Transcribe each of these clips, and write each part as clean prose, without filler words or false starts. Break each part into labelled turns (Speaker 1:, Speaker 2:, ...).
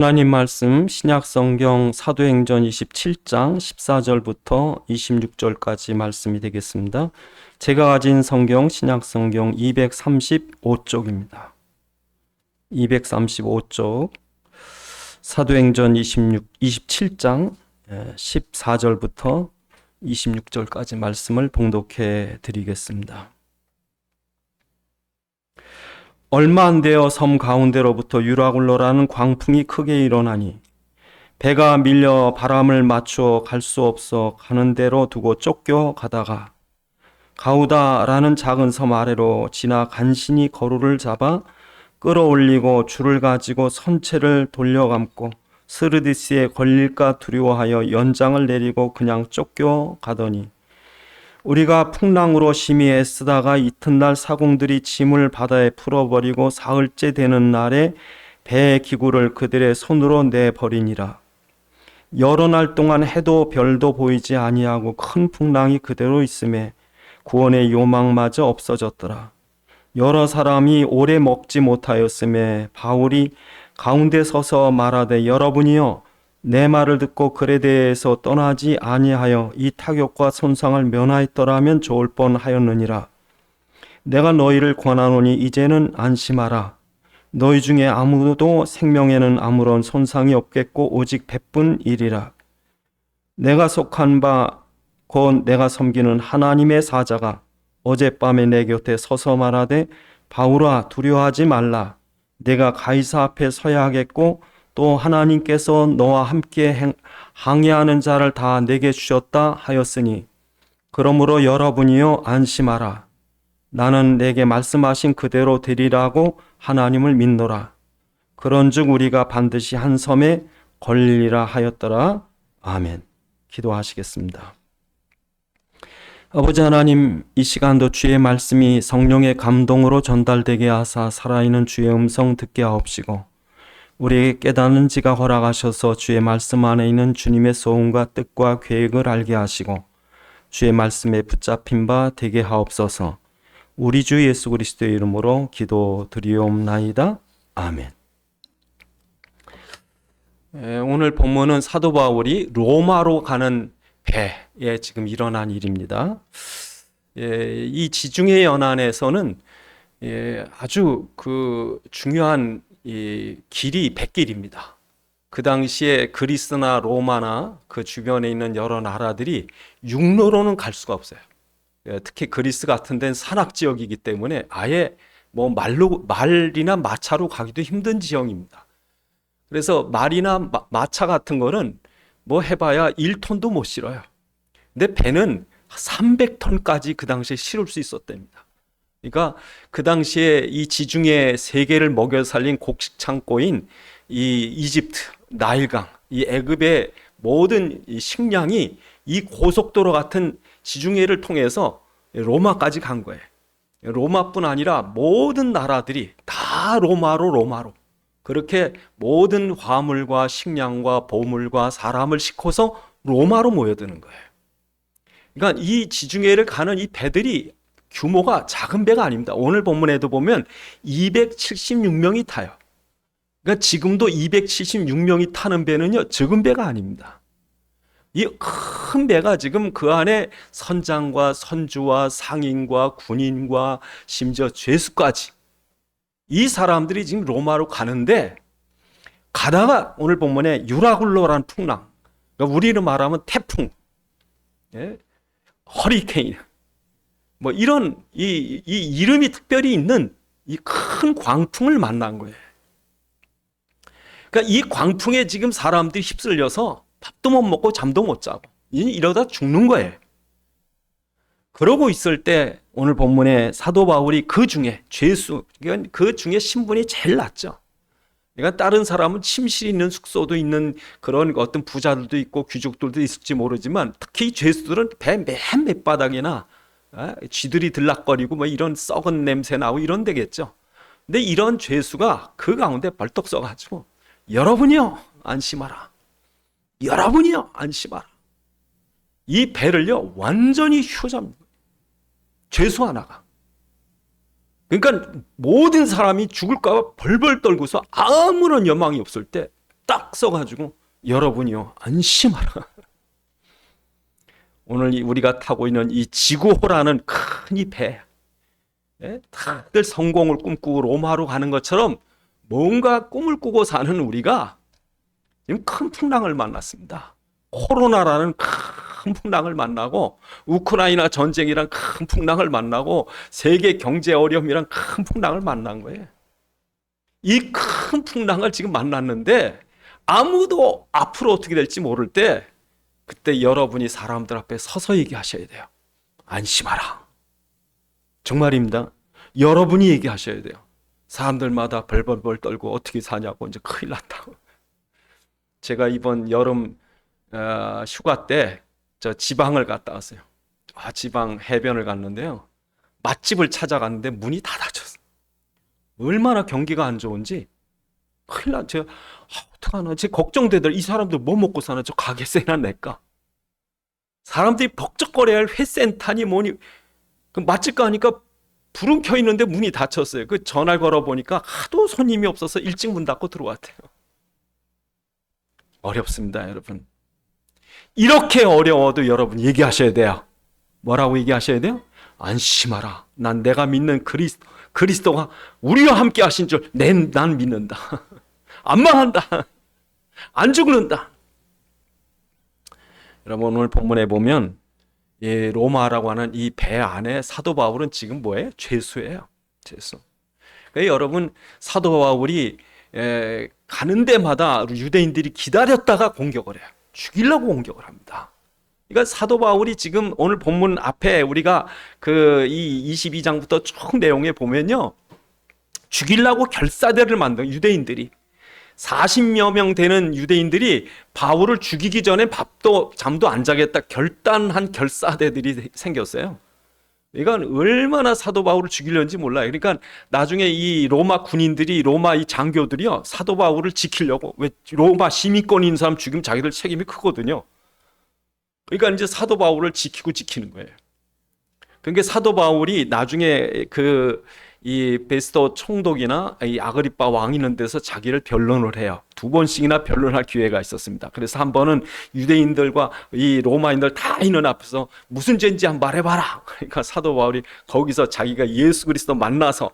Speaker 1: 하나님 말씀 신약성경 사도행전 27장 14절부터 26절까지 말씀이 되겠습니다. 제가 가진 성경 신약성경 235쪽입니다. 235쪽 사도행전 27장 14절부터 26절까지 말씀을 봉독해 드리겠습니다. 얼마 안 되어 섬 가운데로부터 유라굴로라는 광풍이 크게 일어나니 배가 밀려 바람을 맞추어 갈 수 없어 가는 대로 두고 쫓겨 가다가 가우다라는 작은 섬 아래로 지나 간신히 거루를 잡아 끌어올리고 줄을 가지고 선체를 돌려감고 스르디스에 걸릴까 두려워하여 연장을 내리고 그냥 쫓겨 가더니 우리가 풍랑으로 심히 애쓰다가 이튿날 사공들이 짐을 바다에 풀어버리고 사흘째 되는 날에 배의 기구를 그들의 손으로 내버리니라. 여러 날 동안 해도 별도 보이지 아니하고 큰 풍랑이 그대로 있음에 구원의 요망마저 없어졌더라. 여러 사람이 오래 먹지 못하였음에 바울이 가운데 서서 말하되 여러분이여 내 말을 듣고 그레데에서 떠나지 아니하여 이 타격과 손상을 면하였더라면 좋을 뻔하였느니라. 내가 너희를 권하노니 이제는 안심하라. 너희 중에 아무도 생명에는 아무런 손상이 없겠고 오직 배뿐이리라. 내가 속한 바 곧 내가 섬기는 하나님의 사자가 어젯밤에 내 곁에 서서 말하되 바울아 두려워하지 말라. 내가 가이사 앞에 서야 하겠고 또 하나님께서 너와 함께 항해하는 자를 다 내게 주셨다 하였으니 그러므로 여러분이여 안심하라. 나는 내게 말씀하신 그대로 되리라고 하나님을 믿노라. 그런즉 우리가 반드시 한 섬에 걸리리라 하였더라. 아멘. 기도하시겠습니다. 아버지 하나님, 이 시간도 주의 말씀이 성령의 감동으로 전달되게 하사 살아있는 주의 음성 듣게 하옵시고 우리에게 깨닫는 지가 허락하셔서 주의 말씀 안에 있는 주님의 소원과 뜻과 계획을 알게 하시고 주의 말씀에 붙잡힌 바 되게 하옵소서. 우리 주 예수 그리스도의 이름으로 기도드리옵나이다. 아멘. 오늘 본문은 사도 바울이 로마로 가는 배에 지금 일어난 일입니다. 이 지중해 연안에서는 아주 중요한 이 길이 백길입니다. 그 당시에 그리스나 로마나 그 주변에 있는 여러 나라들이 육로로는 갈 수가 없어요. 특히 그리스 같은 데는 산악 지역이기 때문에 아예 말이나 마차로 가기도 힘든 지형입니다. 그래서 말이나 마차 같은 거는 해봐야 1톤도 못 실어요. 근데 배는 300톤까지 그 당시에 실을 수 있었답니다. 그러니까 그 당시에 이 지중해 세계를 먹여 살린 곡식 창고인 이 이집트, 나일강, 이 애굽의 모든 이 식량이 이 고속도로 같은 지중해를 통해서 로마까지 간 거예요. 로마뿐 아니라 모든 나라들이 다 로마로 그렇게 모든 화물과 식량과 보물과 사람을 싣고서 로마로 모여드는 거예요. 그러니까 이 지중해를 가는 이 배들이 규모가 작은 배가 아닙니다. 오늘 본문에도 보면 276명이 타요. 그러니까 지금도 276명이 타는 배는요, 적은 배가 아닙니다. 이 큰 배가 지금 그 안에 선장과 선주와 상인과 군인과 심지어 죄수까지 이 사람들이 지금 로마로 가는데 가다가 오늘 본문에 유라굴로라는 풍랑, 그러니까 우리로 말하면 태풍, 허리케인, 이런 이 이름이 특별히 있는 이 큰 광풍을 만난 거예요. 그러니까 이 광풍에 지금 사람들이 휩쓸려서 밥도 못 먹고 잠도 못 자고 이러다 죽는 거예요. 그러고 있을 때 오늘 본문에 사도 바울이 그 중에 죄수, 그 중에 신분이 제일 낮죠. 그러니까 다른 사람은 침실 있는 숙소도 있는 그런 어떤 부자들도 있고 귀족들도 있을지 모르지만 특히 죄수들은 배 맨 밑바닥이나 쥐들이 들락거리고 이런 썩은 냄새 나고 이런 데겠죠. 근데 이런 죄수가 그 가운데 벌떡 서가지고 여러분이요 안심하라. 여러분이요 안심하라. 이 배를요 완전히 휘어잡는 거예요. 죄수 하나가. 그러니까 모든 사람이 죽을까 봐 벌벌 떨고서 아무런 여망이 없을 때 딱 써가지고 여러분이요 안심하라. 오늘 우리가 타고 있는 이 지구호라는 큰 이 배, 다들 성공을 꿈꾸고 로마로 가는 것처럼 뭔가 꿈을 꾸고 사는 우리가 지금 큰 풍랑을 만났습니다. 코로나라는 큰 풍랑을 만나고 우크라이나 전쟁이란 큰 풍랑을 만나고 세계 경제 어려움이란 큰 풍랑을 만난 거예요. 이 큰 풍랑을 지금 만났는데 아무도 앞으로 어떻게 될지 모를 때 그때 여러분이 사람들 앞에 서서 얘기하셔야 돼요. 안심하라. 정말입니다. 여러분이 얘기하셔야 돼요. 사람들마다 벌벌벌 떨고 어떻게 사냐고 이제 큰일 났다고. 제가 이번 여름 휴가 때 저 지방을 갔다 왔어요. 지방 해변을 갔는데요. 맛집을 찾아갔는데 문이 다 닫혔어요. 얼마나 경기가 안 좋은지 큰일 나. 제가 어떡하나. 제 걱정되더라. 이 사람들 뭐 먹고 사나. 저 가게세나 낼까. 사람들이 벅적거려야 할 회센터니 뭐니. 그 맛집 가니까 불은 켜 있는데 문이 닫혔어요. 그 전화를 걸어보니까 하도 손님이 없어서 일찍 문 닫고 들어왔대요. 어렵습니다, 여러분. 이렇게 어려워도 여러분 얘기하셔야 돼요. 뭐라고 얘기하셔야 돼요? 안심하라. 난 내가 믿는 그리스도가 우리와 함께 하신 줄 난 믿는다. 안 망한다. 안 죽는다. 여러분 오늘 본문에 보면 로마라고 하는 이 배 안에 사도 바울은 지금 뭐예요? 죄수예요. 죄수. 그러니까 여러분 사도 바울이 가는 데마다 유대인들이 기다렸다가 공격을 해요. 죽이려고 공격을 합니다. 그러니까 사도 바울이 지금 오늘 본문 앞에 우리가 이 22장부터 쭉 내용에 보면요. 죽이려고 결사대를 만든 유대인들이 40여 명 되는 유대인들이 바울을 죽이기 전에 밥도 잠도 안 자겠다 결단한 결사대들이 생겼어요. 이건 얼마나 사도 바울을 죽이려는지 몰라요. 그러니까 나중에 이 로마 군인들이 로마 이 장교들이요 사도 바울을 지키려고 왜 로마 시민권인 사람 죽이면 자기들 책임이 크거든요. 그러니까 이제 사도 바울을 지키는 거예요. 그러니까 사도 바울이 나중에 이 베스도 총독이나 이 아그리빠 왕 있는 데서 자기를 변론을 해요. 2번씩이나 변론할 기회가 있었습니다. 그래서 한 번은 유대인들과 이 로마인들 다 있는 앞에서 무슨 죄인지 한번 말해봐라. 그러니까 사도 바울이 거기서 자기가 예수 그리스도 만나서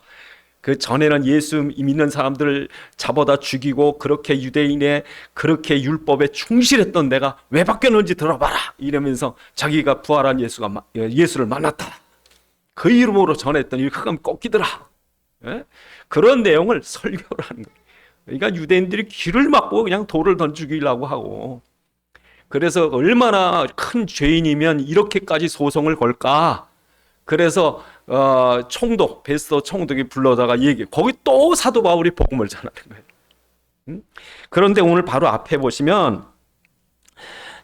Speaker 1: 그 전에는 예수 믿는 사람들을 잡아다 죽이고 그렇게 유대인의 그렇게 율법에 충실했던 내가 왜 바뀌었는지 들어봐라. 이러면서 자기가 부활한 예수를 만났다. 그 이름으로 전했더니 흑암 꺾이더라. 그런 내용을 설교를 하는 거예요. 그러니까 유대인들이 귀를 막고 그냥 돌을 던지려고 하고 그래서 얼마나 큰 죄인이면 이렇게까지 소송을 걸까. 그래서 총독 베스도 총독이 불러다가 거기 또 사도 바울이 복음을 전하는 거예요. 그런데 오늘 바로 앞에 보시면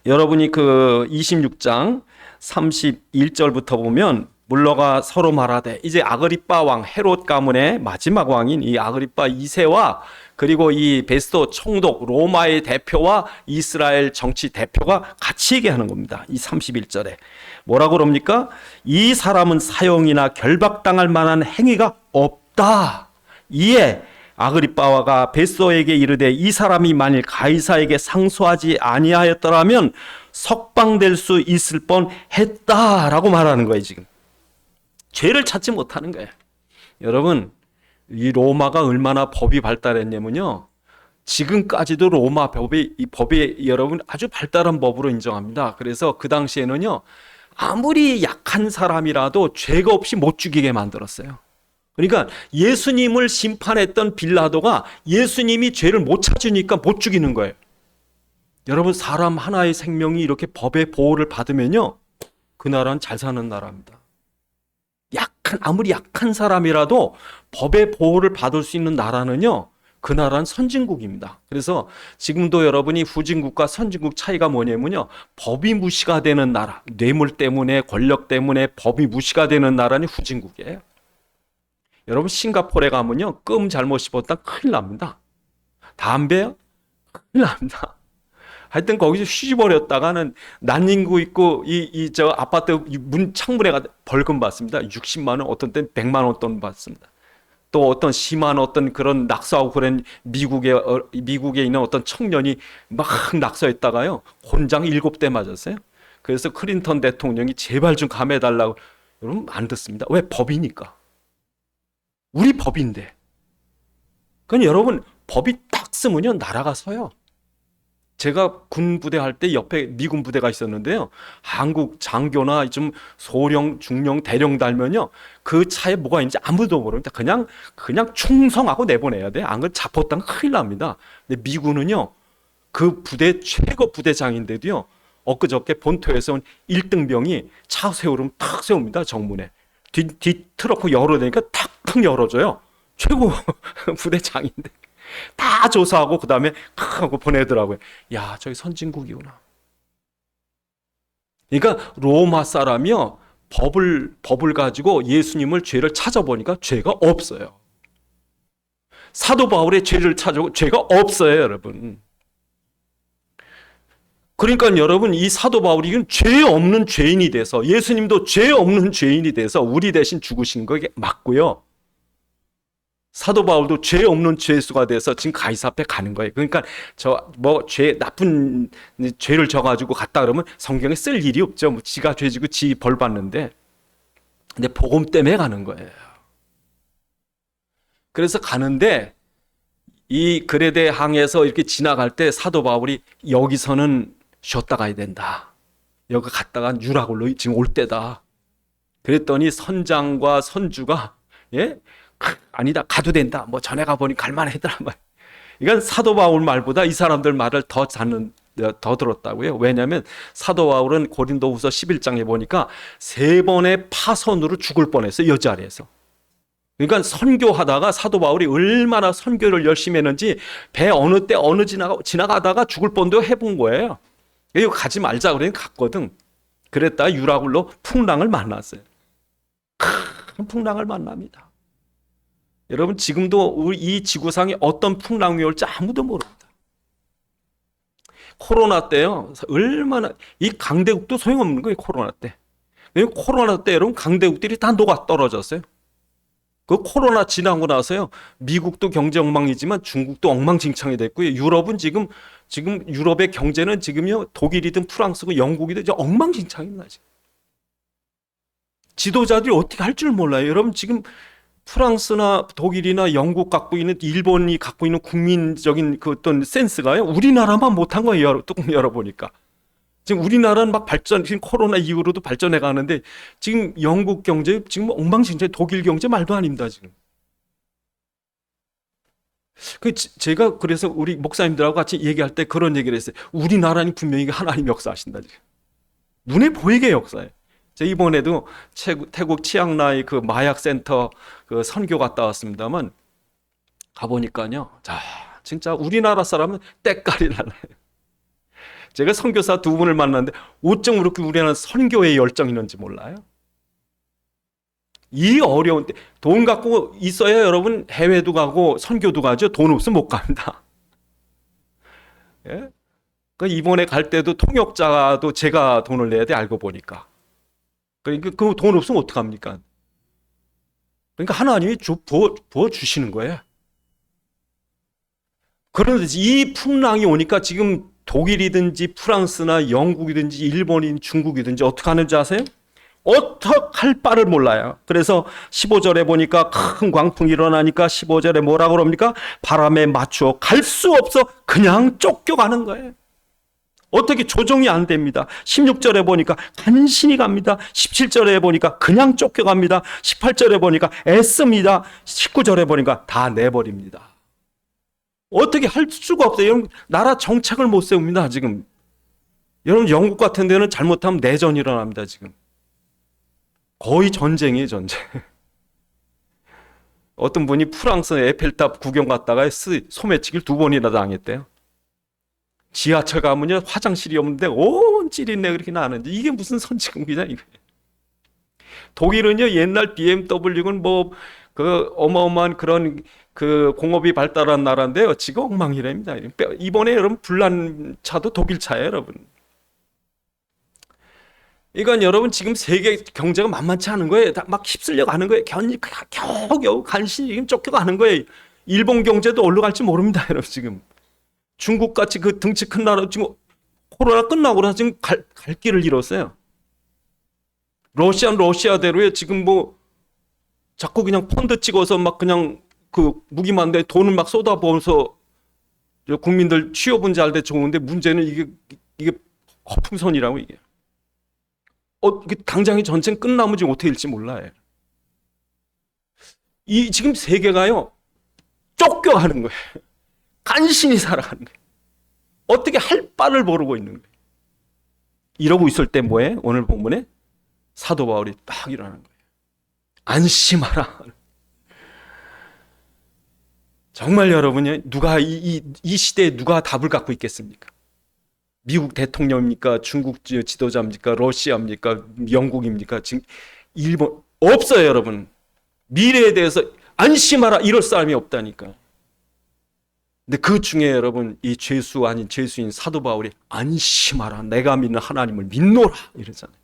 Speaker 1: 여러분이 26장 31절부터 보면 물러가 서로 말하되 이제 아그리빠 왕 헤롯 가문의 마지막 왕인 이 아그리빠 2세와 그리고 이 베스도 총독 로마의 대표와 이스라엘 정치 대표가 같이 얘기하는 겁니다. 이 31절에 뭐라고 그럽니까? 이 사람은 사형이나 결박당할 만한 행위가 없다. 이에 아그리빠가 베스도에게 이르되 이 사람이 만일 가이사에게 상소하지 아니하였더라면 석방될 수 있을 뻔했다라고 말하는 거예요. 지금 죄를 찾지 못하는 거예요. 여러분 이 로마가 얼마나 법이 발달했냐면요. 지금까지도 로마 법이 여러분 아주 발달한 법으로 인정합니다. 그래서 그 당시에는요. 아무리 약한 사람이라도 죄가 없이 못 죽이게 만들었어요. 그러니까 예수님을 심판했던 빌라도가 예수님이 죄를 못 찾으니까 못 죽이는 거예요. 여러분 사람 하나의 생명이 이렇게 법의 보호를 받으면요. 그 나라는 잘 사는 나라입니다. 아무리 약한 사람이라도 법의 보호를 받을 수 있는 나라는요. 그 나라는 선진국입니다. 그래서 지금도 여러분이 후진국과 선진국 차이가 뭐냐면요. 법이 무시가 되는 나라, 뇌물 때문에 권력 때문에 법이 무시가 되는 나라는 후진국이에요. 여러분 싱가포르에 가면요. 껌 잘못 씹었다 큰일 납니다. 담배요? 큰일 납니다. 하여튼 거기서 휘집어렸다가는 난닝구 있고 저 아파트 문 창문에 벌금 받습니다. 60만 원, 어떤 때는 100만 원 돈 받습니다. 또 어떤 심한 어떤 그런 낙서하고 그런 미국에 있는 어떤 청년이 막 낙서했다가요. 혼장 7대 맞았어요. 그래서 클린턴 대통령이 제발 좀 감해달라고. 여러분 안 듣습니다. 왜? 법이니까. 우리 법인데. 그러니까 여러분 법이 딱 쓰면요 나라가 서요. 제가 군 부대 할 때 옆에 미군 부대가 있었는데요. 한국 장교나 좀 소령, 중령, 대령 달면요. 그 차에 뭐가 있는지 아무도 모릅니다. 그냥 충성하고 내보내야 돼. 안 그러면 잡혔다면 큰일 납니다. 근데 미군은요. 그 부대 최고 부대장인데도요. 엊그저께 본토에서 온 1등병이 차 세우면 탁 세웁니다. 정문에. 뒤 트럭 열어대니까 탁탁 열어줘요. 최고 부대장인데. 다 조사하고 그 다음에 하고 보내더라고요. 야, 저기 선진국이구나. 그러니까 로마 사람이요 법을 가지고 예수님을 죄를 찾아보니까 죄가 없어요. 사도 바울의 죄를 찾아보고 죄가 없어요, 여러분. 그러니까 여러분 이 사도 바울이 죄 없는 죄인이 돼서 예수님도 죄 없는 죄인이 돼서 우리 대신 죽으신 거 맞고요. 사도 바울도 죄 없는 죄수가 돼서 지금 가이사 앞에 가는 거예요. 그러니까 나쁜 죄를 져가지고 갔다 그러면 성경에 쓸 일이 없죠. 뭐 지가 죄 지고 지 벌 받는데. 근데 복음 때문에 가는 거예요. 그래서 가는데 이 그레데 항에서 이렇게 지나갈 때 사도 바울이 여기서는 쉬었다 가야 된다. 여기 갔다가 유라굴로 지금 올 때다. 그랬더니 선장과 선주가 아니다 가도 된다. 뭐 전에 가보니 갈만하더라. 그러니까 사도 바울 말보다 이 사람들 말을 더 들었다고요. 왜냐하면 사도 바울은 고린도후서 11장에 보니까 3번의 파선으로 죽을 뻔했어요. 이 자리에서. 그러니까 선교하다가 사도 바울이 얼마나 선교를 열심히 했는지 배 어느 때 지나가다가 죽을 뻔도 해본 거예요. 여기 가지 말자 그러니 갔거든. 그랬다가 유라굴로 풍랑을 만났어요. 큰 풍랑을 만납니다. 여러분 지금도 이 지구상에 어떤 풍랑이 올지 아무도 모릅니다. 코로나 때요. 얼마나 이 강대국도 소용없는 거예요. 코로나 때. 코로나 때 여러분 강대국들이 다 녹아 떨어졌어요. 그 코로나 지나고 나서요. 미국도 경제 엉망이지만 중국도 엉망진창이 됐고요. 유럽은 지금 유럽의 경제는 지금요. 독일이든 프랑스고 영국이든 이제 엉망진창입니다. 지금. 지도자들이 어떻게 할 줄 몰라요. 여러분 지금 프랑스나 독일이나 영국 갖고 있는 일본이 갖고 있는 국민적인 그 어떤 센스가요. 우리나라만 못한 거예요. 뚜껑 열어보니까. 지금 우리나라는 막 지금 코로나 이후로도 발전해 가는데 지금 영국 경제 지금 엉망진창, 독일 경제 말도 아닙니다. 지금. 제가 그래서 우리 목사님들하고 같이 얘기할 때 그런 얘기를 했어요. 우리나라는 분명히 하나님 역사하신다. 지금. 눈에 보이게 역사해요. 제가 이번에도 태국 치앙라이 그 마약센터 그 선교 갔다 왔습니다만 가보니까요. 자, 진짜 우리나라 사람은 때깔이 달라요. 제가 선교사 2분을 만났는데 어쩜 그렇게 우리나라 선교에 열정이 있는지 몰라요. 이 어려운 때 돈 갖고 있어야 여러분 해외도 가고 선교도 가죠. 돈 없으면 못 갑니다. 예? 그 이번에 갈 때도 통역자도 제가 돈을 내야 돼 알고 보니까. 그러니까 그 돈 없으면 어떡합니까? 그러니까 하나님이 부어 주시는 거예요. 그런데 이 풍랑이 오니까 지금 독일이든지 프랑스나 영국이든지 일본이든 중국이든지 어떻게 하는지 아세요? 어떡할 바를 몰라요. 그래서 15절에 보니까 큰 광풍이 일어나니까 15절에 뭐라고 그럽니까? 바람에 맞추어 갈 수 없어 그냥 쫓겨가는 거예요. 어떻게 조정이 안 됩니다. 16절에 보니까 간신히 갑니다. 17절에 보니까 그냥 쫓겨갑니다. 18절에 보니까 애씁니다. 19절에 보니까 다 내버립니다. 어떻게 할 수가 없어요. 여러분 나라 정책을 못 세웁니다. 지금 여러분 영국 같은 데는 잘못하면 내전이 일어납니다. 지금 거의 전쟁이에요. 전쟁. 어떤 분이 프랑스 에펠탑 구경 갔다가 소매치기를 2번이나 당했대요. 지하철 가면요 화장실이 없는데 온 찌린내 그렇게 나는데 이게 무슨 선진국이냐 이거. 독일은요 옛날 BMW는 뭐 그 어마어마한 그런 그 공업이 발달한 나라인데요 지금 엉망이랍니다. 이번에 여러분 불난 차도 독일 차예요, 여러분. 그러니까 여러분 지금 세계 경제가 만만치 않은 거예요. 다 막 휩쓸려 가는 거예요. 겨우겨우 간신히 지금 쫓겨가는 거예요. 일본 경제도 어디로 갈지 모릅니다, 여러분 지금. 중국같이 그 등치 큰 나라 지금 코로나 끝나고 나서 지금 갈 길을 잃었어요. 러시아는 러시아대로에 지금 뭐 자꾸 그냥 펀드 찍어서 막 그냥 그 무기만 돼 돈을 막 쏟아부어서 국민들 취업은 잘 돼 좋은데 문제는 이게 허풍선이라고 이게. 당장에 전쟁 끝나면 지금 어떻게 될지 몰라요. 이 지금 세계가요 쫓겨가는 거예요. 간신히 살아가는 거예요. 어떻게 할 바를 모르고 있는 거예요. 이러고 있을 때 뭐해? 오늘 본문에 사도 바울이 딱 일어나는 거예요. 안심하라. 정말 여러분이 누가 이 시대에 누가 답을 갖고 있겠습니까? 미국 대통령입니까? 중국 지도자입니까? 러시아입니까? 영국입니까? 지금 일본 없어요, 여러분. 미래에 대해서 안심하라 이럴 사람이 없다니까. 근데 그 중에 여러분 이 죄수 아닌 죄수인 사도 바울이 안심하라 내가 믿는 하나님을 믿노라 이러잖아요.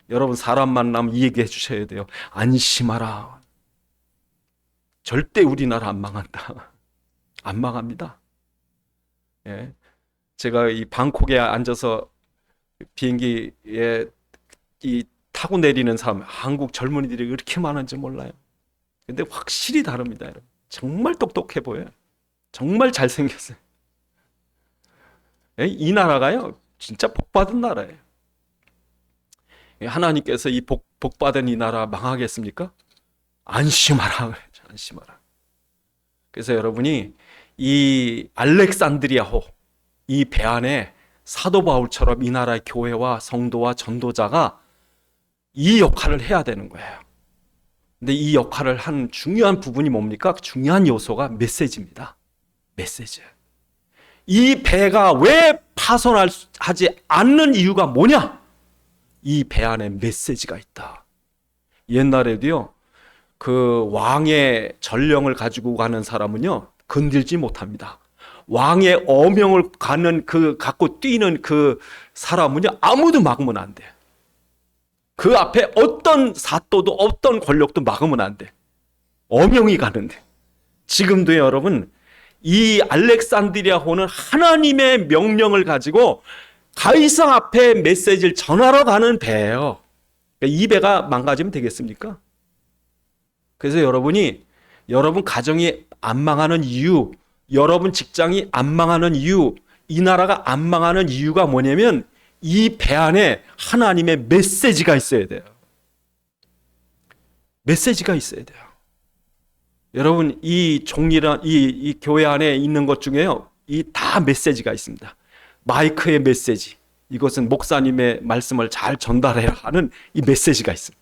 Speaker 1: 여러분 사람 만나면 이 얘기 해주셔야 돼요. 안심하라. 절대 우리나라 안 망한다. 안 망합니다. 예. 제가 이 방콕에 앉아서 비행기에 이 타고 내리는 사람, 한국 젊은이들이 그렇게 많은지 몰라요. 근데 확실히 다릅니다, 여러분. 정말 똑똑해 보여요. 정말 잘생겼어요. 예? 이 나라가요, 진짜 복받은 나라예요. 하나님께서 이 복받은 이 나라 망하겠습니까? 안심하라. 안심하라. 그래서 여러분이 이 알렉산드리아호 이 배 안에 사도 바울처럼 이 나라의 교회와 성도와 전도자가 이 역할을 해야 되는 거예요. 근데 이 역할을 한 중요한 부분이 뭡니까? 중요한 요소가 메시지입니다. 메시지. 이 배가 왜 파손하지 않는 이유가 뭐냐? 이 배 안에 메시지가 있다. 옛날에도요, 그 왕의 전령을 가지고 가는 사람은요, 건들지 못합니다. 왕의 어명을 갖고 뛰는 그 사람은요, 아무도 막으면 안 돼. 그 앞에 어떤 사또도 어떤 권력도 막으면 안 돼. 어명이 가는데. 지금도 여러분, 이 알렉산드리아호는 하나님의 명령을 가지고 가이사 앞에 메시지를 전하러 가는 배예요. 이 배가 망가지면 되겠습니까? 그래서 여러분 가정이 안 망하는 이유, 여러분 직장이 안 망하는 이유, 이 나라가 안 망하는 이유가 뭐냐면 이 배 안에 하나님의 메시지가 있어야 돼요. 메시지가 있어야 돼요. 여러분 이 종이란 이 교회 안에 있는 것 중에요, 이 다 메시지가 있습니다. 마이크의 메시지, 이것은 목사님의 말씀을 잘 전달해라 하는 이 메시지가 있습니다.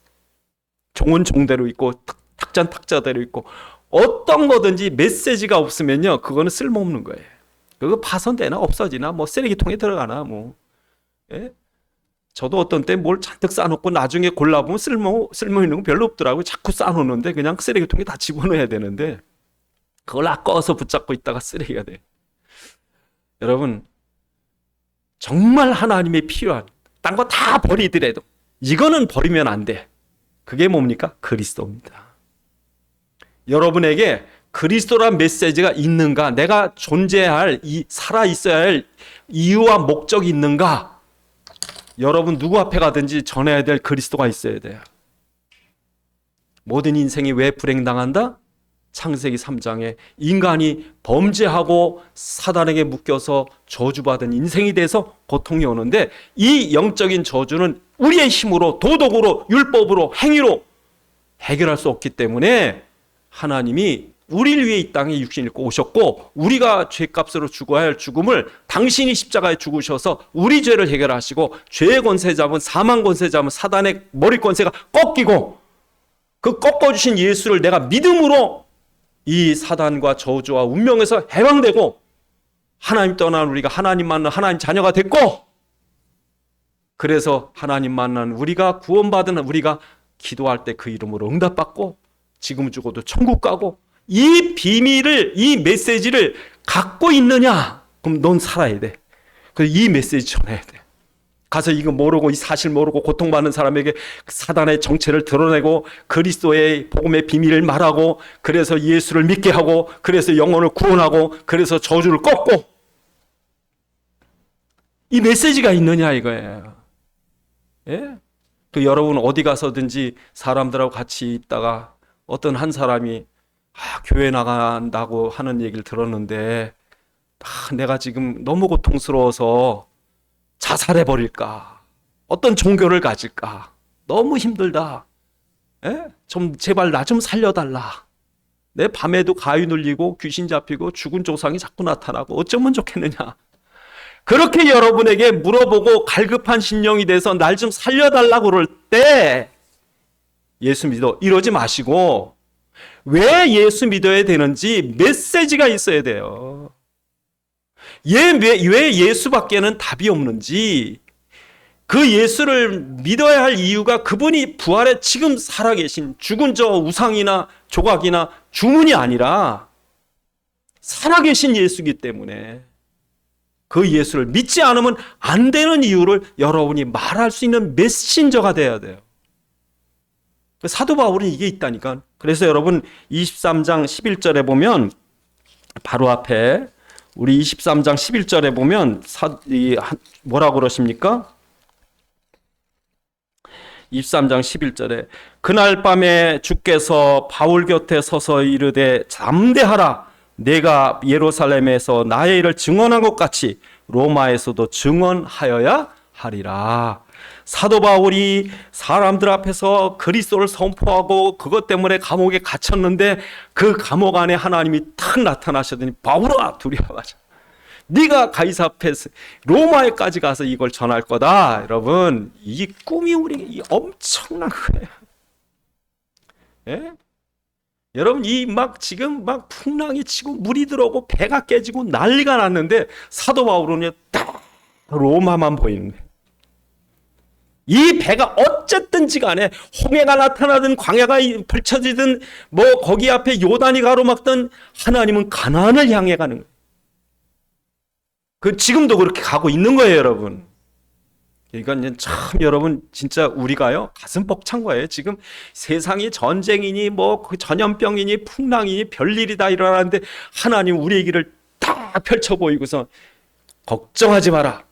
Speaker 1: 종은 종대로 있고 탁자는 탁자대로 있고 어떤 거든지 메시지가 없으면요, 그거는 쓸모없는 거예요. 그거 파손되나 없어지나 뭐 쓰레기통에 들어가나 뭐. 예? 저도 어떤 때 뭘 잔뜩 쌓아놓고 나중에 골라보면 쓸모 있는 거 별로 없더라고요. 자꾸 쌓아놓는데 그냥 쓰레기통에 다 집어넣어야 되는데 그걸 아까워서 붙잡고 있다가 쓰레기가 돼. 여러분 정말 하나님이 필요한 딴 거 다 버리더라도 이거는 버리면 안 돼. 그게 뭡니까? 그리스도입니다. 여러분에게 그리스도란 메시지가 있는가? 내가 존재할, 살아 있어야 할 이유와 목적이 있는가? 여러분 누구 앞에 가든지 전해야 될 그리스도가 있어야 돼요. 모든 인생이 왜 불행당한다? 창세기 3장에 인간이 범죄하고 사단에게 묶여서 저주받은 인생이 돼서 고통이 오는데 이 영적인 저주는 우리의 힘으로, 도덕으로, 율법으로, 행위로 해결할 수 없기 때문에 하나님이 우리를 위해 이 땅에 육신을 입고 오셨고 우리가 죄값으로 죽어야 할 죽음을 당신이 십자가에 죽으셔서 우리 죄를 해결하시고 죄의 권세 잡은 사망 권세 잡은 사단의 머리 권세가 꺾이고 그 꺾어주신 예수를 내가 믿음으로 이 사단과 저주와 운명에서 해방되고 하나님 떠난 우리가 하나님 만난 하나님 자녀가 됐고 그래서 하나님 만난 우리가 구원받은 우리가 기도할 때 그 이름으로 응답받고 지금 죽어도 천국 가고 이 비밀을 이 메시지를 갖고 있느냐? 그럼 넌 살아야 돼. 그래서 이 메시지 전해야 돼. 가서 이거 모르고 이 사실 모르고 고통받는 사람에게 사단의 정체를 드러내고 그리스도의 복음의 비밀을 말하고 그래서 예수를 믿게 하고 그래서 영혼을 구원하고 그래서 저주를 꺾고 이 메시지가 있느냐 이거예요. 예? 그 여러분 어디 가서든지 사람들하고 같이 있다가 어떤 한 사람이 교회 나간다고 하는 얘기를 들었는데 내가 지금 너무 고통스러워서 자살해버릴까? 어떤 종교를 가질까? 너무 힘들다. 에? 좀 제발 나 좀 살려달라. 내 밤에도 가위 눌리고 귀신 잡히고 죽은 조상이 자꾸 나타나고 어쩌면 좋겠느냐. 그렇게 여러분에게 물어보고 갈급한 심령이 돼서 날 좀 살려달라고 그럴 때 예수 믿어 이러지 마시고 왜 예수 믿어야 되는지 메시지가 있어야 돼요. 왜 예수밖에는 답이 없는지 그 예수를 믿어야 할 이유가 그분이 부활에 지금 살아계신 죽은 저 우상이나 조각이나 주문이 아니라 살아계신 예수이기 때문에 그 예수를 믿지 않으면 안 되는 이유를 여러분이 말할 수 있는 메신저가 돼야 돼요. 사도 바울은 이게 있다니까. 그래서 여러분 23장 11절에 보면 바로 앞에 우리 23장 11절에 보면 뭐라고 그러십니까? 23장 11절에 그날 밤에 주께서 바울 곁에 서서 이르되 잠대하라. 내가 예루살렘에서 나의 일을 증언한 것 같이 로마에서도 증언하여야 하리라. 사도 바울이 사람들 앞에서 그리스도를 선포하고 그것 때문에 감옥에 갇혔는데 그 감옥 안에 하나님이 탁 나타나셨더니 바울아 두려워하자. 네가 가이사 앞에서 로마에까지 가서 이걸 전할 거다. 여러분 이 꿈이 우리 엄청난 거예요. 예? 여러분 지금 풍랑이 치고 물이 들어오고 배가 깨지고 난리가 났는데 사도 바울은 딱 로마만 보이는 거예요. 이 배가 어쨌든지 간에 홍해가 나타나든 광야가 펼쳐지든 거기 앞에 요단이 가로막든 하나님은 가나안을 향해 가는 거예요. 지금도 그렇게 가고 있는 거예요, 여러분. 그러니까 참 여러분 진짜 우리가요 가슴 벅찬 거예요. 지금 세상이 전쟁이니 전염병이니 풍랑이니 별일이 다 일어나는데 하나님 우리의 길을 다 펼쳐 보이고서 걱정하지 마라.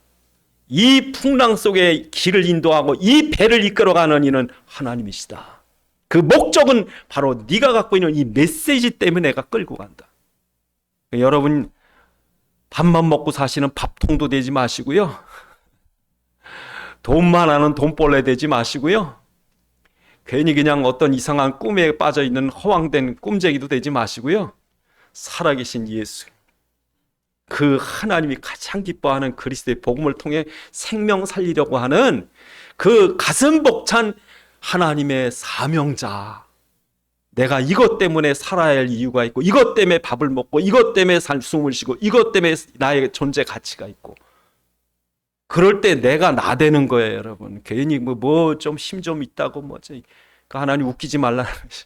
Speaker 1: 이 풍랑 속에 길을 인도하고 이 배를 이끌어가는 이는 하나님이시다. 그 목적은 바로 네가 갖고 있는 이 메시지 때문에 내가 끌고 간다. 여러분 밥만 먹고 사시는 밥통도 되지 마시고요. 돈만 하는 돈벌레 되지 마시고요. 괜히 그냥 어떤 이상한 꿈에 빠져있는 허황된 꿈쟁이도 되지 마시고요. 살아계신 예수, 그 하나님이 가장 기뻐하는 그리스도의 복음을 통해 생명 살리려고 하는 그 가슴 벅찬 하나님의 사명자. 내가 이것 때문에 살아야 할 이유가 있고 이것 때문에 밥을 먹고 이것 때문에 숨을 쉬고 이것 때문에 나의 존재 가치가 있고 그럴 때 내가 나대는 거예요, 여러분. 괜히 좀 힘 좀 있다고 하나님 웃기지 말라는 것이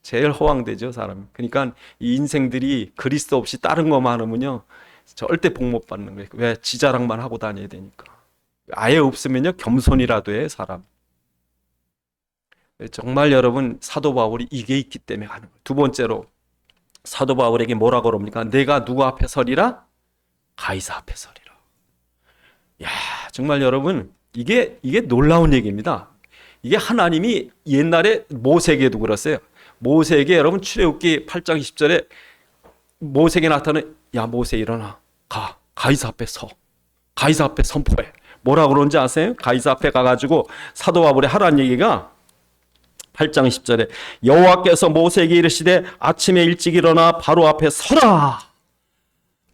Speaker 1: 제일 허황되죠, 사람. 그러니까 이 인생들이 그리스도 없이 다른 것만 하면요 절대 복 못 받는 거예요. 왜? 지자랑만 하고 다녀야 되니까. 아예 없으면요 겸손이라도 해, 사람. 정말 여러분 사도 바울이 이게 있기 때문에 가는 거예요. 두 번째로 사도 바울에게 뭐라고 그럽니까? 내가 누구 앞에 서리라? 가이사 앞에 서리라. 야, 정말 여러분 이게 놀라운 얘기입니다. 이게 하나님이 옛날에 모세에게도 그랬어요. 모세에게 여러분 출애굽기 8장 20절에 모세에게 나타나는 야 모세 일어나 가이사 앞에 서 가이사 앞에 선포해. 뭐라고 그러는지 아세요? 가이사 앞에 가가지고 사도 바울이 하라는 얘기가 8장 10절에 여호와께서 모세에게 이르시되 아침에 일찍 일어나 바로 앞에 서라.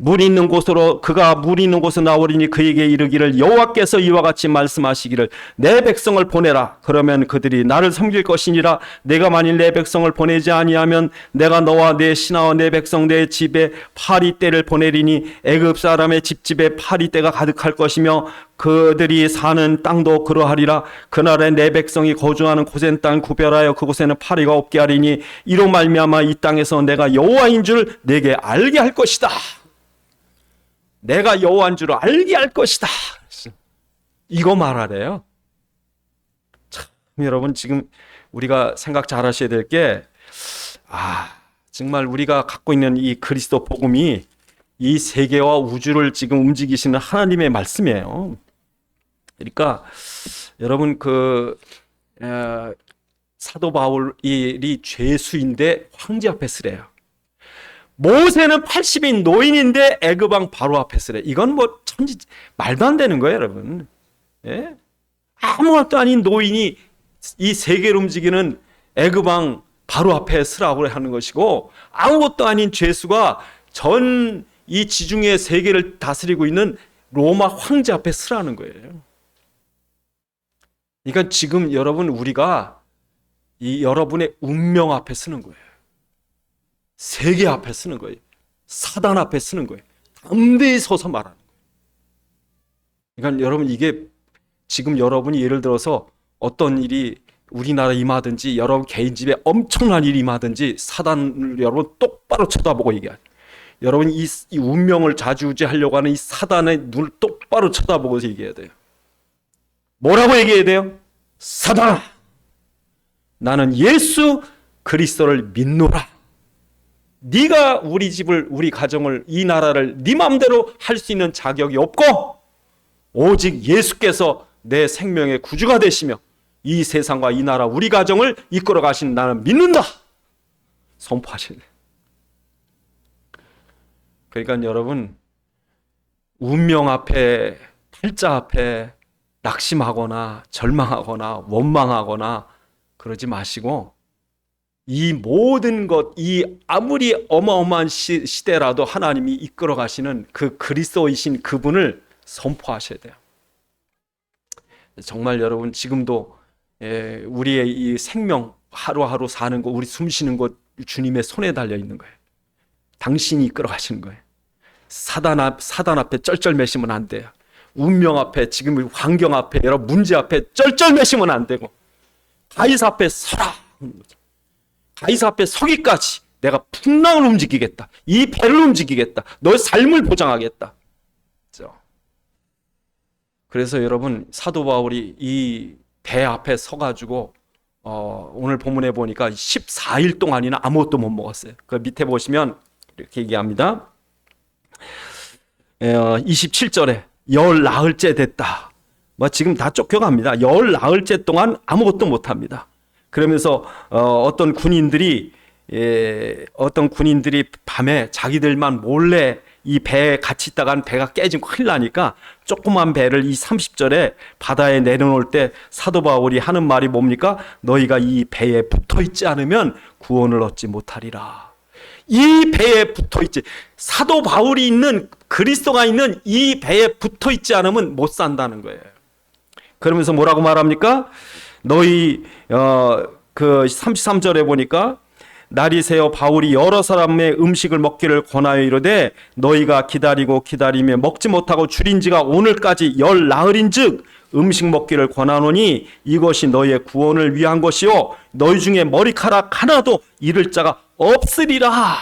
Speaker 1: 물 있는 곳으로 그가 물 있는 곳에 나오리니 그에게 이르기를 여호와께서 이와 같이 말씀하시기를 내 백성을 보내라. 그러면 그들이 나를 섬길 것이니라. 내가 만일 내 백성을 보내지 아니하면 내가 너와 내 신하와 내 백성 내 집에 파리떼를 보내리니 애굽 사람의 집집에 파리떼가 가득할 것이며 그들이 사는 땅도 그러하리라. 그날에 내 백성이 거주하는 고센 땅 구별하여 그곳에는 파리가 없게 하리니 이로 말미암아 이 땅에서 내가 여호와인 줄 내게 알게 할 것이다. 내가 여호와인 줄 알게 할 것이다. 이거 말하래요. 참, 여러분 지금 우리가 생각 잘 하셔야 될 게, 정말 우리가 갖고 있는 이 그리스도 복음이 이 세계와 우주를 지금 움직이시는 하나님의 말씀이에요. 그러니까 여러분 사도 바울이 죄수인데 황제 앞에 쓰래요. 모세는 80인 노인인데 애굽 왕 바로 앞에 쓰래. 이건 뭐 말도 안 되는 거예요, 여러분. 예? 아무것도 아닌 노인이 이 세계를 움직이는 애굽 왕 바로 앞에 쓰라고 하는 것이고, 아무것도 아닌 죄수가 전 이 지중해 세계를 다스리고 있는 로마 황제 앞에 쓰라는 거예요. 그러니까 지금 여러분, 우리가 이 여러분의 운명 앞에 쓰는 거예요. 세계 앞에 쓰는 거예요. 사단 앞에 쓰는 거예요. 담대히 서서 말하는 거예요. 그러니까 여러분, 이게 지금 여러분이 예를 들어서 어떤 일이 우리나라에 임하든지 여러분 개인 집에 엄청난 일이 임하든지 사단을 여러분 똑바로 쳐다보고 얘기해요. 여러분 이 운명을 좌지우지하려고 하는 이 사단의 눈을 똑바로 쳐다보고 얘기해야 돼요. 뭐라고 얘기해야 돼요? 사단아, 나는 예수 그리스도를 믿노라. 네가 우리 집을, 우리 가정을, 이 나라를 네 마음대로 할 수 있는 자격이 없고 오직 예수께서 내 생명의 구주가 되시며 이 세상과 이 나라, 우리 가정을 이끌어 가시는 나는 믿는다. 선포하셔야 돼요. 그러니까 여러분, 운명 앞에, 팔자 앞에 낙심하거나 절망하거나 원망하거나 그러지 마시고, 이 모든 것, 이 아무리 어마어마한 시대라도 하나님이 이끌어 가시는 그 그리스도이신 그분을 선포하셔야 돼요. 정말 여러분, 지금도 우리의 이 생명, 하루하루 사는 것, 우리 숨 쉬는 것 주님의 손에 달려 있는 거예요. 당신이 이끌어 가시는 거예요. 사단 앞에 쩔쩔매시면 안 돼요. 운명 앞에, 지금 환경 앞에, 여러 문제 앞에 쩔쩔매시면 안 되고, 가이사 앞에 서라. 가이사 앞에 서기까지 내가 풍랑을 움직이겠다. 이 배를 움직이겠다. 너의 삶을 보장하겠다. 그래서 여러분, 사도 바울이 이 배 앞에 서가지고 오늘 본문에 보니까 14일 동안이나 아무것도 못 먹었어요. 그 밑에 보시면 이렇게 얘기합니다. 27절에 열 나흘째 됐다. 지금 다 쫓겨갑니다. 열 나흘째 동안 아무것도 못합니다. 그러면서 어떤 군인들이 밤에 자기들만 몰래 이 배에 같이 있다간 배가 깨지면 큰일 나니까 조그만 배를 이 30절에 바다에 내려놓을 때 사도 바울이 하는 말이 뭡니까? 너희가 이 배에 붙어 있지 않으면 구원을 얻지 못하리라. 이 배에 붙어 있지, 사도 바울이 있는, 그리스도가 있는 이 배에 붙어 있지 않으면 못 산다는 거예요. 그러면서 뭐라고 말합니까? 너희 그 33절에 보니까 날이 새어 바울이 여러 사람의 음식을 먹기를 권하여 이르되 너희가 기다리며 먹지 못하고 줄인 지가 오늘까지 열 나흘인즉 음식 먹기를 권하노니 이것이 너희의 구원을 위한 것이요 너희 중에 머리카락 하나도 잃을 자가 없으리라.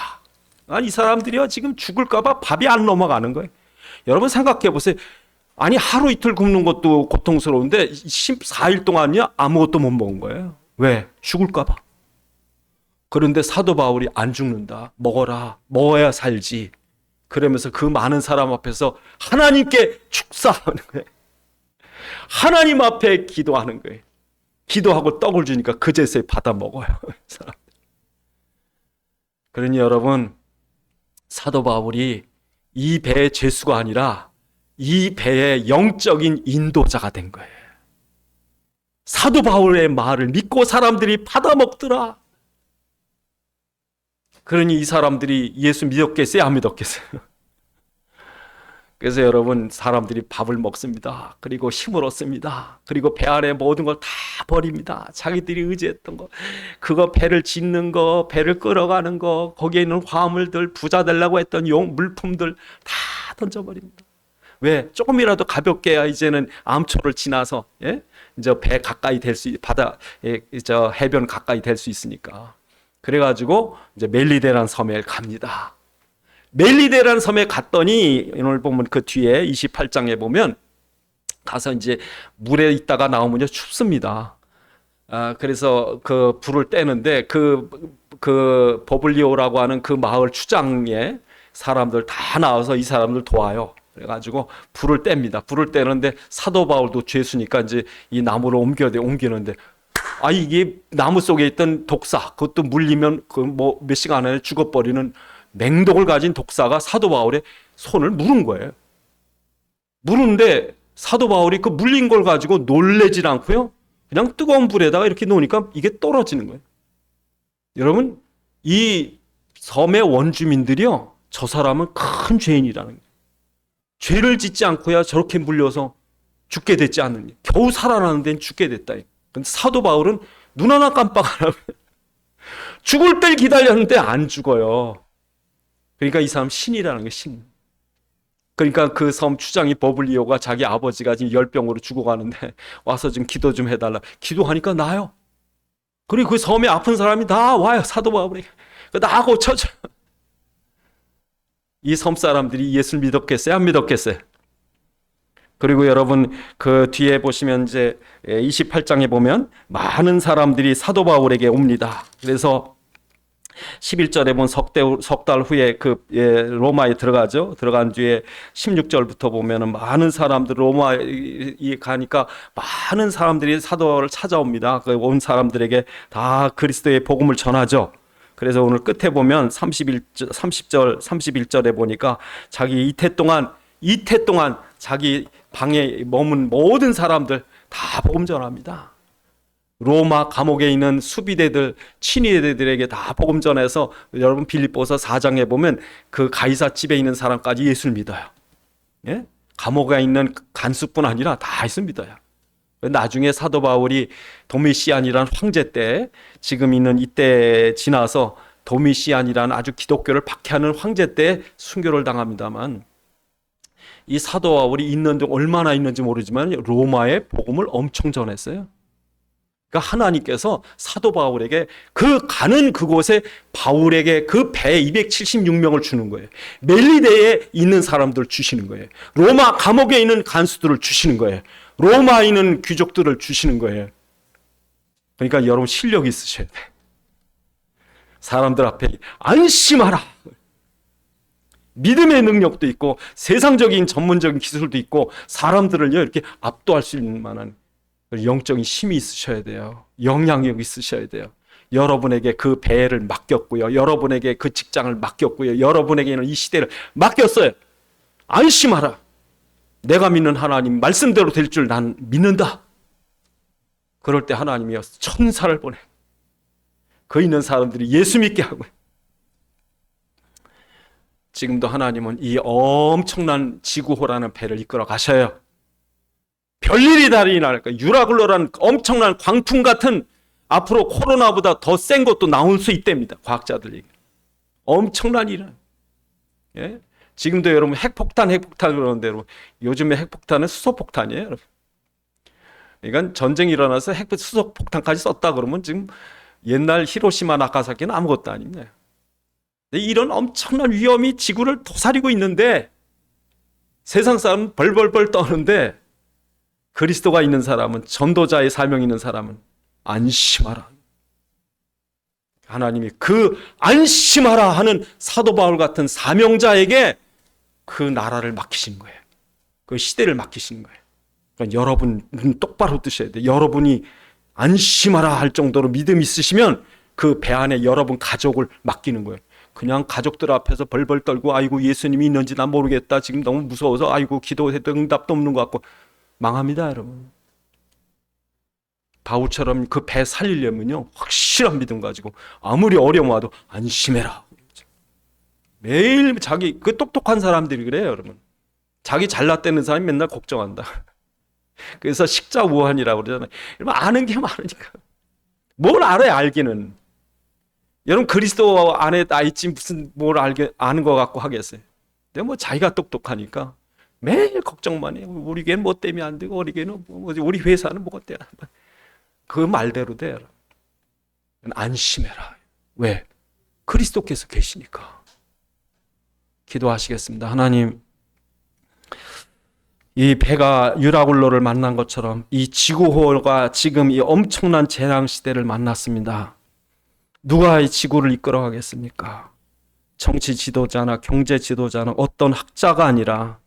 Speaker 1: 이 사람들이요 지금 죽을까 봐 밥이 안 넘어가는 거예요. 여러분 생각해 보세요. 아니 하루 이틀 굶는 것도 고통스러운데 14일 동안이야 아무것도 못 먹은 거예요. 왜? 죽을까 봐. 그런데 사도 바울이 안 죽는다. 먹어라. 먹어야 살지. 그러면서 그 많은 사람 앞에서 하나님께 축사하는 거예요. 하나님 앞에 기도하는 거예요. 기도하고 떡을 주니까 그제서야 받아 먹어요. 그러니 여러분, 사도 바울이 이 배의 죄수가 아니라 이 배의 영적인 인도자가 된 거예요. 사도 바울의 말을 믿고 사람들이 받아 먹더라. 그러니 이 사람들이 예수 믿었겠어요? 안 믿었겠어요? 그래서 여러분, 사람들이 밥을 먹습니다. 그리고 힘을 얻습니다. 그리고 배 안에 모든 걸 다 버립니다. 자기들이 의지했던 거, 그거 배를 짓는 거, 배를 끌어가는 거, 거기에 있는 화물들, 부자 되려고 했던 물품들 다 던져버립니다. 왜? 조금이라도 가볍게 해야 이제는 암초를 지나서 이제 배 가까이 될 수, 해변 가까이 될 수 있으니까. 그래가지고 이제 멜리데라는 섬에 갑니다. 멜리데라는 섬에 갔더니 오늘 보면 그 뒤에 28장에 보면 가서 이제 물에 있다가 나오면요 춥습니다. 그래서 그 불을 떼는데 그 버블리오라고 하는 그 마을 추장에 사람들 다 나와서 이 사람들 도와요. 그래가지고 불을 뗍니다. 불을 떼는데 사도 바울도 죄수니까 이제 이 나무를 옮기는데 이게 나무 속에 있던 독사, 그것도 물리면 그 뭐 몇 시간 안에 죽어버리는 맹독을 가진 독사가 사도 바울의 손을 물은 거예요. 물은데 사도 바울이 그 물린 걸 가지고 놀래질 않고요. 그냥 뜨거운 불에다가 이렇게 놓으니까 이게 떨어지는 거예요. 여러분, 이 섬의 원주민들이요, 저 사람은 큰 죄인이라는 거예요. 죄를 짓지 않고야 저렇게 물려서 죽게 됐지 않느냐. 겨우 살아나는 데는 죽게 됐다. 근데 사도 바울은 눈 하나 깜빡 안 하고 죽을 때 기다렸는데 안 죽어요. 그러니까 이 사람 신이라는 게 신. 그러니까 그 섬 추장이 버블리오가 자기 아버지가 지금 열병으로 죽어가는데 와서 좀 기도 좀 해달라. 기도하니까 나아요. 그리고 그 섬에 아픈 사람이 다 와요. 사도 바울에게. 나 고쳐줘. 이 섬 사람들이 예수를 믿었겠어요? 안 믿었겠어요? 그리고 여러분 그 뒤에 보시면 이제 28장에 보면 많은 사람들이 사도 바울에게 옵니다. 그래서 11절에 보면 석 달 후에 로마에 들어가죠. 들어간 뒤에 16절부터 보면은 많은 사람들 로마에 가니까 많은 사람들이 사도를 찾아옵니다. 그 온 사람들에게 다 그리스도의 복음을 전하죠. 그래서 오늘 끝에 보면 30절, 31절에 보니까 자기 이태 동안 자기 방에 머문 모든 사람들 다 복음 전합니다. 로마 감옥에 있는 수비대들, 친위대들에게 다 복음 전해서 여러분 빌립보서 4장에 보면 그 가이사 집에 있는 사람까지 예수를 믿어요. 예? 감옥에 있는 간수뿐 아니라 다 예수 믿어요. 나중에 사도 바울이 도미시안이라는 황제 때, 지금 있는 이때 지나서 도미시안이라는 아주 기독교를 박해하는 황제 때 순교를 당합니다만, 이 사도 바울이 있는데 얼마나 있는지 모르지만 로마에 복음을 엄청 전했어요. 그러니까 하나님께서 사도 바울에게 그 가는 그곳에 바울에게 그 배 276명을 주는 거예요. 멜리데에 있는 사람들 주시는 거예요. 로마 감옥에 있는 간수들을 주시는 거예요. 로마에 있는 귀족들을 주시는 거예요. 그러니까 여러분 실력이 있으셔야 돼. 사람들 앞에 안심하라. 믿음의 능력도 있고 세상적인 전문적인 기술도 있고 사람들을요 이렇게 압도할 수 있는 만한 영적인 힘이 있으셔야 돼요. 영향력이 있으셔야 돼요. 여러분에게 그 배를 맡겼고요. 여러분에게 그 직장을 맡겼고요. 여러분에게는 이 시대를 맡겼어요. 안심하라. 내가 믿는 하나님 말씀대로 될 줄 난 믿는다. 그럴 때 하나님이 천사를 보내. 그 있는 사람들이 예수 믿게 하고. 지금도 하나님은 이 엄청난 지구호라는 배를 이끌어 가셔요. 별일이 다르니 날까. 유라굴로라는 엄청난 광풍 같은 앞으로 코로나보다 더 센 것도 나올 수 있답니다. 과학자들에게. 엄청난 일은. 예? 지금도 여러분 핵폭탄 그러는데 여러분 요즘에 핵폭탄은 수소폭탄이에요. 여러분. 그러니까 전쟁이 일어나서 수소폭탄까지 썼다 그러면 지금 옛날 히로시마 나가사키는 아무것도 아닙니다. 이런 엄청난 위험이 지구를 도사리고 있는데 세상 사람은 벌벌벌 떠는데 그리스도가 있는 사람은 전도자의 사명이 있는 사람은 안심하라. 하나님이 그 안심하라 하는 사도 바울 같은 사명자에게 그 나라를 맡기신 거예요. 그 시대를 맡기신 거예요. 그러니까 여러분 눈 똑바로 뜨셔야 돼요. 여러분이 안심하라 할 정도로 믿음 있으시면 그 배 안에 여러분 가족을 맡기는 거예요. 그냥 가족들 앞에서 벌벌 떨고 아이고 예수님이 있는지 난 모르겠다. 지금 너무 무서워서 아이고 기도해도 응답도 없는 것 같고 망합니다, 여러분. 바울처럼 그 배 살리려면요 확실한 믿음 가지고 아무리 어려움 와도 안심해라. 매일 자기 그 똑똑한 사람들이 그래요, 여러분. 자기 잘났다는 사람이 맨날 걱정한다. 그래서 식자우환이라고 그러잖아요. 여러분 아는 게 많으니까. 뭘 알아요, 알기는. 여러분 그리스도 안에 나 있지 무슨 뭘 아는 것 같고 하겠어요. 근데 뭐 자기가 똑똑하니까 매일 걱정만 해요. 우리 교회는 뭐 때문에 안 되고 우리 교회는 우리 회사는 뭐가 때문에 그 말대로 돼요. 안심해라. 왜? 그리스도께서 계시니까. 기도하시겠습니다. 하나님, 이 배가 유라굴로를 만난 것처럼 이 지구호가 지금 이 엄청난 재앙 시대를 만났습니다. 누가 이 지구를 이끌어가겠습니까? 정치 지도자나 경제 지도자나 어떤 학자가 아니라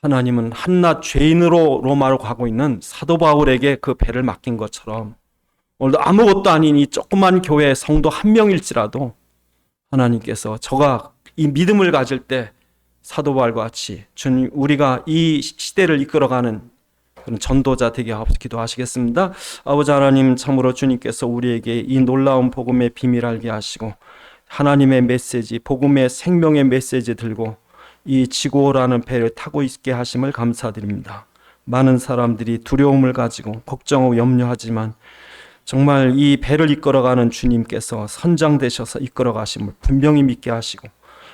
Speaker 1: 하나님은 한낱 죄인으로 로마로 가고 있는 사도 바울에게 그 배를 맡긴 것처럼 오늘도 아무것도 아닌 이 조그만 교회 성도 한 명일지라도 하나님께서 저가 이 믿음을 가질 때 사도 바울과 같이 주님, 우리가 이 시대를 이끌어가는 그런 전도자 되게 기도하시겠습니다. 아버지 하나님, 참으로 주님께서 우리에게 이 놀라운 복음의 비밀 알게 하시고 하나님의 메시지, 복음의 생명의 메시지 들고 이 지구라는 배를 타고 있게 하심을 감사드립니다. 많은 사람들이 두려움을 가지고 걱정하고 염려하지만 정말 이 배를 이끌어가는 주님께서 선장되셔서 이끌어가심을 분명히 믿게 하시고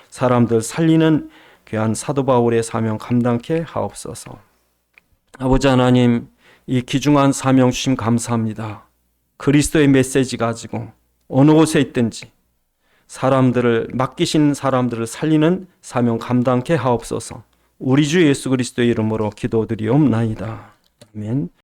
Speaker 1: 사람들 살리는 귀한 사도 바울의 사명 감당케 하옵소서. 아버지 하나님, 이 귀중한 사명 주심 감사합니다. 그리스도의 메시지 가지고 어느 곳에 있든지 사람들을 맡기신 사람들을 살리는 사명 감당케 하옵소서. 우리 주 예수 그리스도의 이름으로 기도드리옵나이다. 아멘.